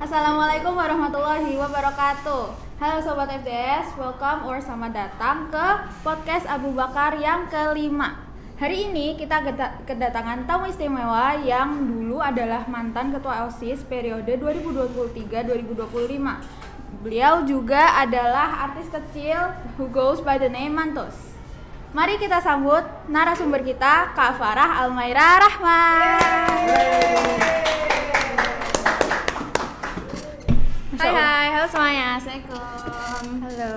Assalamualaikum warahmatullahi wabarakatuh. Halo Sobat FDS, welcome or selamat datang ke podcast Abu Bakar yang kelima. Hari ini kita kedatangan tamu istimewa yang dulu adalah mantan Ketua OSIS periode 2023-2025. Beliau juga adalah artis kecil who goes by the name Mantos. Mari kita sambut narasumber kita, Kak Farah Almaira Rahman. Hai, halo semuanya, assalamualaikum. Halo,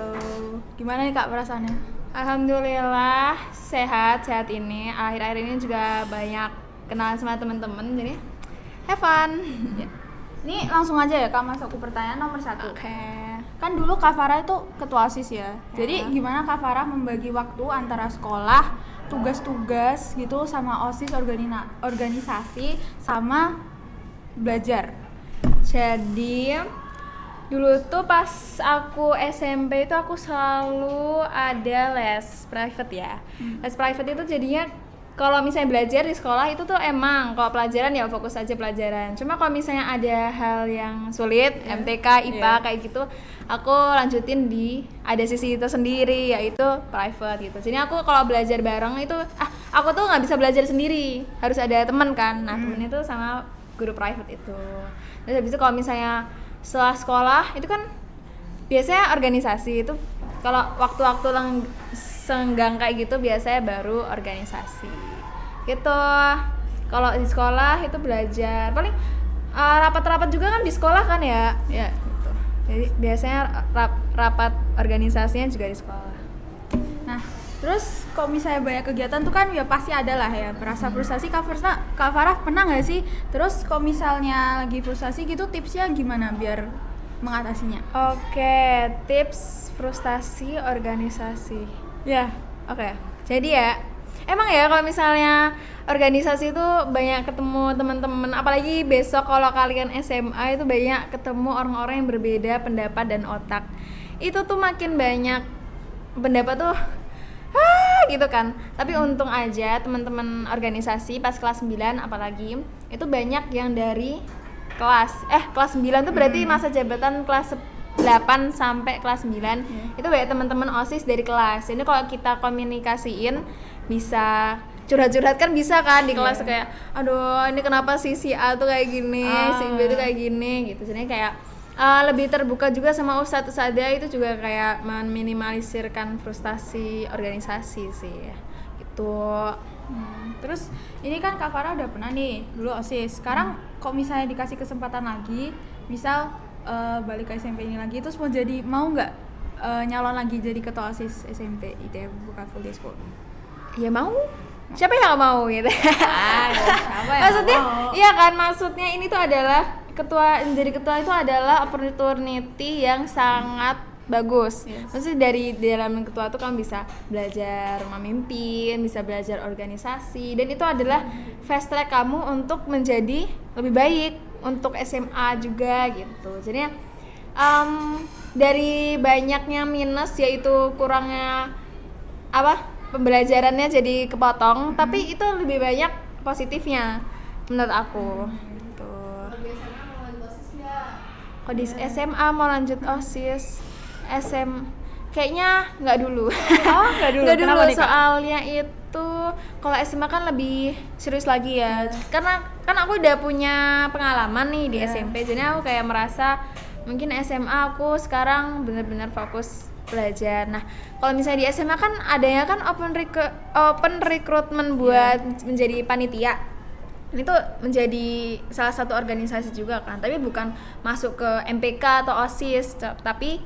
gimana nih Kak perasaannya? Alhamdulillah sehat ini. Akhir-akhir ini juga banyak kenalan sama teman-teman, jadi have fun. Ya. Ini langsung aja ya Kak, masuk ke pertanyaan nomor 1. Oke. Kan dulu Kak Farah itu ketua OSIS ya. Jadi gimana Kak Farah membagi waktu antara sekolah, tugas-tugas gitu sama OSIS organisasi sama belajar? Jadi dulu tuh pas aku SMP itu aku selalu ada les private ya. Les private itu jadinya kalau misalnya belajar di sekolah itu tuh emang kalau pelajaran ya fokus aja pelajaran. Cuma kalau misalnya ada hal yang sulit, MTK, IPA kayak gitu, aku lanjutin di ada sisi itu sendiri yaitu private gitu. Jadi aku kalau belajar bareng itu aku tuh nggak bisa belajar sendiri, harus ada teman kan. Nah, temen itu sama guru private itu. Terus habis itu kalau misalnya setelah sekolah itu kan biasanya organisasi itu kalau waktu-waktu senggang kayak gitu biasanya baru organisasi gitu. Kalau di sekolah itu belajar paling rapat-rapat juga kan di sekolah kan ya gitu. Jadi biasanya rapat organisasinya juga di sekolah. Nah, terus kalau misalnya banyak kegiatan tuh kan ya pasti ada lah ya merasa frustasi. Kak Farah pernah nggak sih? Terus kalau misalnya lagi frustasi gitu tipsnya gimana biar mengatasinya? Oke, tips frustasi organisasi. Ya, oke. Jadi ya, emang ya kalau misalnya organisasi itu banyak ketemu teman-teman, apalagi besok kalau kalian SMA itu banyak ketemu orang-orang yang berbeda pendapat dan otak. Itu tuh makin banyak pendapat tuh gitu kan. Tapi untung aja teman-teman organisasi pas kelas 9 apalagi itu banyak yang dari kelas 9 tuh berarti masa jabatan kelas 8 sampai kelas 9 itu banyak teman-teman OSIS dari kelas. Jadi kalau kita komunikasiin bisa curhat-curhat kan bisa kan di kelas kayak aduh ini kenapa si A tuh kayak gini, si B tuh kayak gini gitu. Jadi kayak lebih terbuka juga sama ustadz-ustadzah itu juga kayak meminimalisirkan frustasi organisasi sih gitu. Terus ini kan Kak Farah udah pernah nih dulu OSIS. Sekarang kok misalnya dikasih kesempatan lagi, misal balik ke SMP ini lagi, terus mau nggak nyalon lagi jadi ketua OSIS SMP ITB bukan full day school? Ya mau. Siapa yang nggak mau gitu? Siapa yang maksudnya mau? iya kan, maksudnya ini tuh adalah menjadi ketua itu adalah opportunity yang sangat bagus. Maksudnya dari dalam ketua tuh kamu bisa belajar memimpin, bisa belajar organisasi, dan itu adalah fast track kamu untuk menjadi lebih baik untuk SMA juga gitu. Jadi dari banyaknya minus yaitu kurangnya pembelajarannya jadi kepotong, tapi itu lebih banyak positifnya menurut aku. Kalau di SMA mau lanjut OSIS, kayaknya nggak dulu. Nggak dulu. Nggak dulu, Kenapa nih, Kak? soalnya itu kalau SMA kan lebih serius lagi ya. Karena kan aku udah punya pengalaman nih di SMP, jadi aku kayak merasa mungkin SMA aku sekarang benar-benar fokus belajar. Nah, kalau misalnya di SMA kan adanya kan open recruitment buat menjadi panitia. Ini tuh menjadi salah satu organisasi juga kan, tapi bukan masuk ke MPK atau OSIS, tapi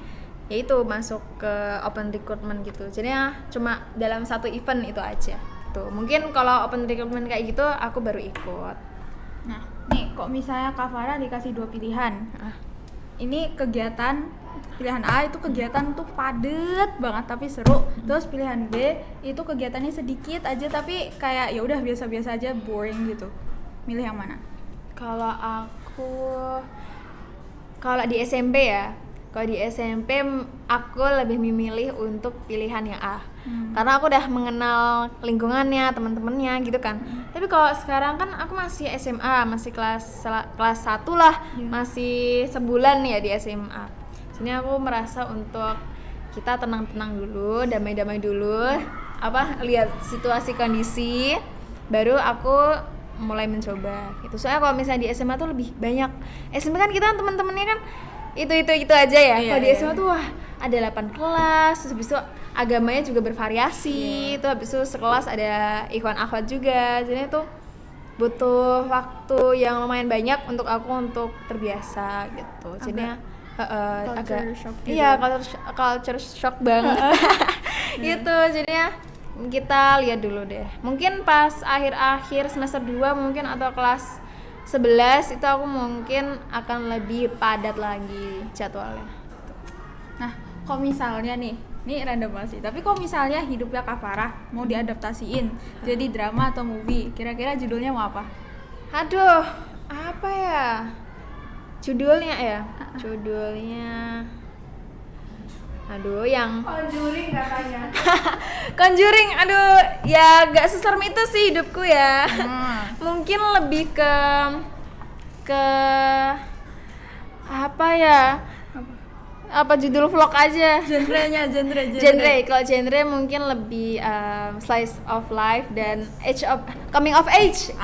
yaitu masuk ke open recruitment gitu. Jadinya cuma dalam satu event itu aja. Tuh, mungkin kalau open recruitment kayak gitu aku baru ikut. Nah, nih kok misalnya Kak Farah dikasih 2 pilihan. Ini kegiatan pilihan A itu kegiatan tuh padet banget tapi seru. Terus pilihan B itu kegiatannya sedikit aja tapi kayak ya udah biasa-biasa aja, boring gitu. Milih yang mana? Kalau di SMP ya, Kalau di SMP aku lebih memilih untuk pilihan yang A. Karena aku udah mengenal lingkungannya, teman-temannya gitu kan. Tapi kalau sekarang kan aku masih SMA, masih kelas 1 lah. Masih sebulan ya di SMA. Sini aku merasa untuk kita tenang-tenang dulu, damai-damai dulu. Lihat situasi kondisi, baru aku mulai mencoba gitu. Soalnya kalau misalnya di SMA tuh lebih banyak. SMP kan kita teman-temannya kan itu aja ya. Kalau di SMA tuh wah ada 8 kelas, terus habis itu agamanya juga bervariasi. Itu habis itu sekelas ada ikhwan akhwat juga. Jadi itu butuh waktu yang lumayan banyak untuk aku untuk terbiasa gitu. Jadinya agak shock gitu. iya, culture shock banget. Gitu. Jadinya kita lihat dulu deh. Mungkin pas akhir-akhir semester 2 mungkin atau kelas 11 itu aku mungkin akan lebih padat lagi jadwalnya. Nah, kok misalnya nih, ini random banget sih, tapi kok misalnya hidupnya Kak Farah mau diadaptasiin jadi drama atau movie, kira-kira judulnya mau apa? Aduh, apa ya? Judulnya ya? Judulnya yang Conjuring katanya. Conjuring, aduh, ya gak seserem itu sih hidupku ya. Mungkin lebih ke apa ya? Apa judul vlog aja? Genre. Kalau genre mungkin lebih slice of life dan coming of age.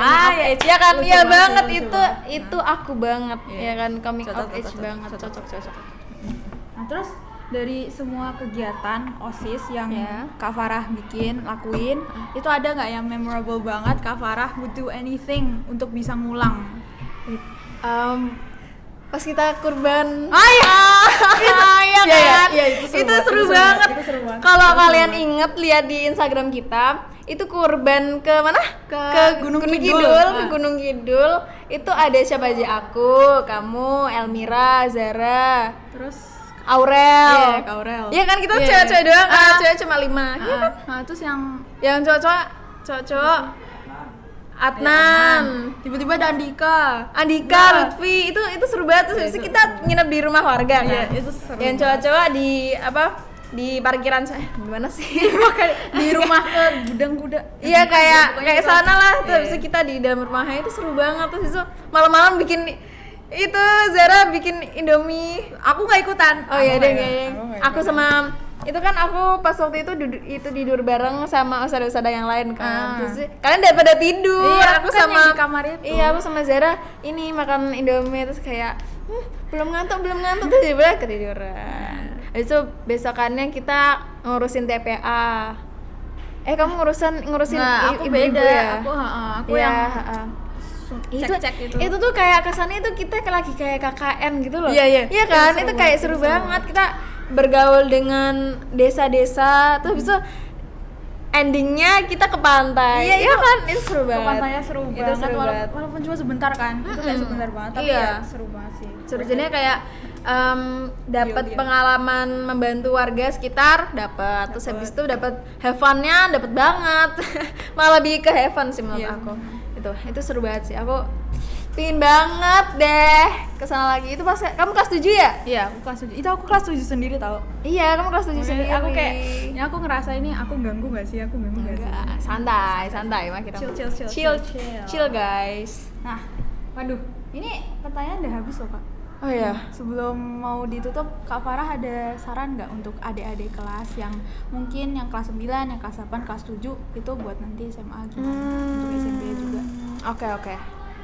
Ya kan, Lucu iya banget, banget lucu itu aku banget, ya kan, coming of age Cocok. banget, cocok. Nah, terus dari semua kegiatan OSIS yang Ya. Kak Farah lakuin, itu ada nggak yang memorable banget Kak Farah would do anything untuk bisa ngulang? Pas kita kurban, Iya kan? iya, itu seru banget. Itu seru banget. Kalau kalian inget lihat di Instagram kita, itu kurban ke mana? Ke Gunung Kidul. Ke Gunung Kidul. Itu ada siapa aja? Aku, kamu, Elmira, Zara, Terus Aurel. Iya, Kak Aurel. Iya kan, kita Iya, cewek-cewek iya. doang kan, cewek cuma 5. Iya kan? Nah, terus Yang cowok Adnan, tiba-tiba ada Andika. Andika, Lutfi, itu seru banget. Terus habis itu kita nginep di rumah warga kan. Iya, itu seru Yang cowok-cowok di parkiran gimana sih? Di rumah ke gudang kuda. Iya, kayak Pokoknya itu. sana lah. Terus Iya, habis itu kita di dalam rumahnya, itu seru banget. Terus habis itu malam-malam bikin itu Zara bikin Indomie. Aku nggak ikutan. Oh iya Aku deh, nggak kayaknya. ikutan. Aku sama itu kan aku pas waktu itu tidur bareng sama usada-usada yang lain kan. Terus kalian daripada tidur, Iya, aku kan sama yang di kamar itu. Iya, aku sama Zara ini makan Indomie terus kayak belum ngantuk terus tiba-tiba ketiduran. Habis itu besokannya kita ngurusin TPA. Kamu ngurusin Nah, aku ibu-ibu beda. ya? Aku Iya, yang cek-cek itu tuh kayak kesannya itu kita lagi kayak KKN gitu loh. Iya. Iya kan, Itu itu seru kayak banget, seru itu seru banget. Kita bergaul dengan desa-desa, terus habis itu endingnya kita ke pantai. Iya, Iya itu kan, itu seru banget. Pantainya seru Itu banget, seru banget. walaupun cuma sebentar kan. Itu kayak sebentar banget, tapi Iya. ya seru banget sih. Seru, jadinya kayak dapat Deal. pengalaman membantu warga sekitar, dapat. Terus habis itu dapat have fun-nya dapat banget. Malah lebih ke have fun sih menurut Iya. aku. Itu seru banget sih. Aku pingin banget deh kesana lagi. Itu pas kamu kelas 7 ya? Iya, aku kelas 7. Itu aku kelas 7 sendiri tau. Iya, kamu kelas 7 sendiri. Aku kayak, ini aku ngerasa ini aku ganggu gak sih? Aku ganggu gak sih? Enggak, santai mah kita. Chill guys. Nah, waduh, ini pertanyaan udah habis loh Kak. Oh iya. Sebelum mau ditutup, Kak Farah ada saran nggak untuk adik-adik kelas yang mungkin yang kelas 9, yang kelas 8, kelas 7 itu buat nanti SMA gimana? Untuk SMP juga. Oke.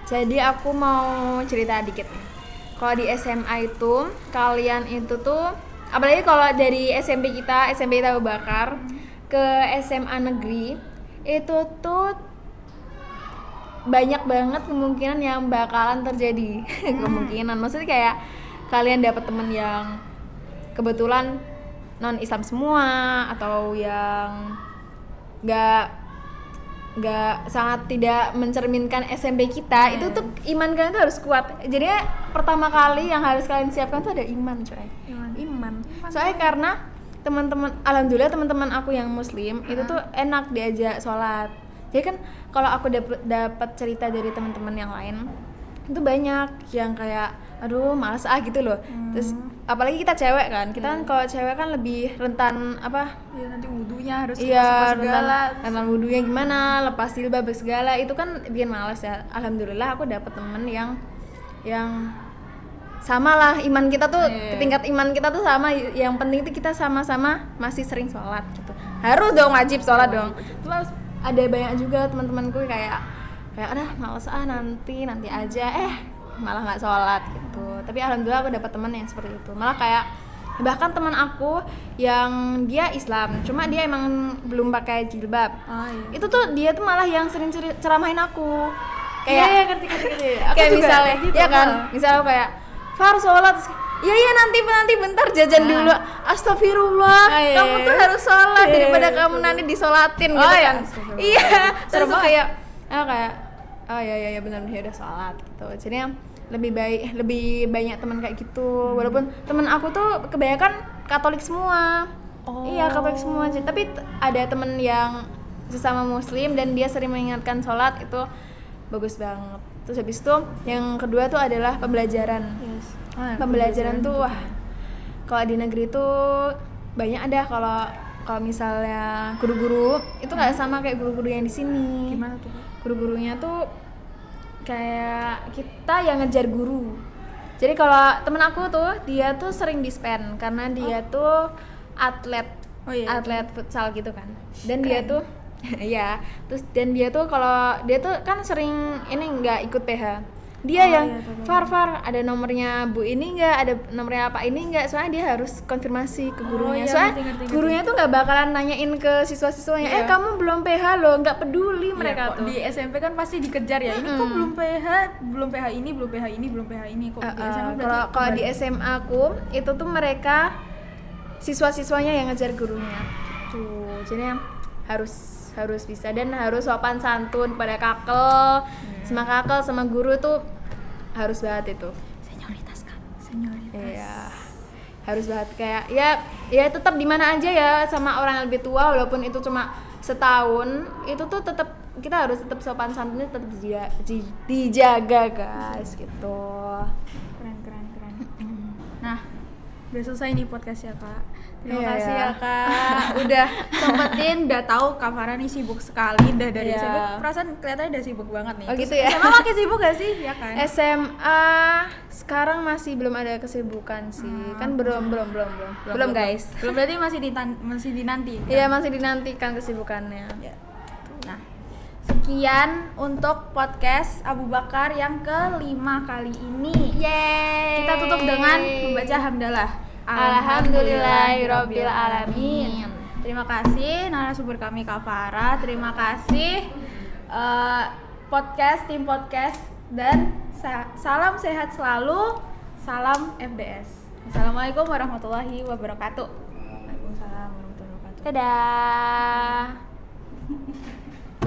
Jadi aku mau cerita dikit nih. Kalau di SMA itu kalian itu tuh, apalagi kalau dari SMP Abu Bakar ke SMA negeri itu tuh banyak banget kemungkinan yang bakalan terjadi. Kemungkinan maksudnya kayak kalian dapat temen yang kebetulan non Islam semua atau yang nggak sangat tidak mencerminkan SMP kita. Itu tuh iman kalian tuh harus kuat. Jadi pertama kali yang harus kalian siapkan tuh ada iman, coy. Iman. Soalnya karena alhamdulillah teman-teman aku yang muslim itu tuh enak diajak sholat. Jadi kan kalau aku dapat cerita dari teman-teman yang lain itu banyak yang kayak aduh males gitu loh. Terus apalagi kita cewek kan, kita kan kalau cewek kan lebih rentan apa, Ya nanti wudhunya harus iya segala. rentan wudhunya gimana, lepas jilbab segala, itu kan bikin males ya. Alhamdulillah aku dapet temen yang sama lah, iman kita tuh tingkat iman kita tuh sama. Yang penting tuh kita sama-sama masih sering sholat gitu. Harus dong, wajib sholat dong. Terus ada banyak juga teman-temanku kayak aduh males nanti aja, malah nggak sholat gitu. Tapi alhamdulillah aku dapat teman yang seperti itu. Malah kayak bahkan teman aku yang dia Islam, cuma dia emang belum pakai jilbab. Itu tuh dia tuh malah yang sering ceramahin aku. Kayak ngerti. Kayak misalnya gitu, ya kan, misalnya kayak Far sholat, iya nanti bentar jajan dulu. Astagfirullah, kamu tuh harus sholat daripada kamu nanti disolatin gitu kan. Iya, terus kayak oh ya benar dia udah sholat gitu. Jadi lebih banyak teman kayak gitu. Walaupun teman aku tuh kebanyakan Katolik semua. Iya, Katolik semua. Tapi ada temen yang sesama Muslim dan dia sering mengingatkan sholat, itu bagus banget. Terus habis itu yang kedua tuh adalah pembelajaran. Pembelajaran tuh wah, kalau di negeri tuh banyak ada. Kalau misalnya guru-guru itu nggak sama kayak guru-guru yang di sini. Gimana tuh? Guru-gurunya tuh kayak kita yang ngejar guru. Jadi kalau temen aku tuh dia tuh sering dispen karena dia tuh atlet futsal gitu kan. Dan dia tuh iya, terus dan dia tuh kalau dia tuh kan sering ini nggak ikut PH. Dia yang Far ada nomornya Bu ini nggak, ada nomornya Pak ini nggak, soalnya dia harus konfirmasi ke gurunya. Soalnya gurunya tuh nggak bakalan nanyain ke siswa-siswanya, kamu belum PH loh, nggak peduli mereka tuh. Di SMP kan pasti dikejar ya, ini kok belum PH ini kok. Kalau di SMA aku itu tuh mereka siswa-siswanya yang ngejar gurunya. Tuh, jadi harus bisa dan harus sopan santun pada kakel, sama kakel sama guru tuh harus banget itu. Senioritas. Iya. Harus banget kayak ya tetap di mana aja ya sama orang yang lebih tua, walaupun itu cuma setahun, itu tuh tetap kita harus tetap sopan santunnya tetap dijaga guys gitu. Keren. Nah, udah selesai nih podcast ya Kak. Terima kasih ya Kak, udah sempetin, udah tahu Kak Farah nih sibuk sekali, udah dari SMP, perasaan kelihatannya udah sibuk banget nih. Oh gitu ya? SMA makin sibuk gak sih? Ya kan? SMA sekarang masih belum ada kesibukan sih, kan belum guys. Belum, berarti masih dinanti. Iya, masih dinantikan kesibukannya. Ya. Nah, sekian untuk podcast Abu Bakar yang ke-5 kali ini. Yeay. Kita tutup dengan membaca hamdalah. Alhamdulillahirabbil alamin. Terima kasih narasumber kami Kak Farah. Terima kasih tim podcast dan salam sehat selalu. Salam FDS. Assalamualaikum warahmatullahi wabarakatuh. Waalaikumsalam warahmatullahi wabarakatuh. Dadah.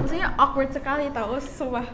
Maksudnya awkward sekali tau, sumpah.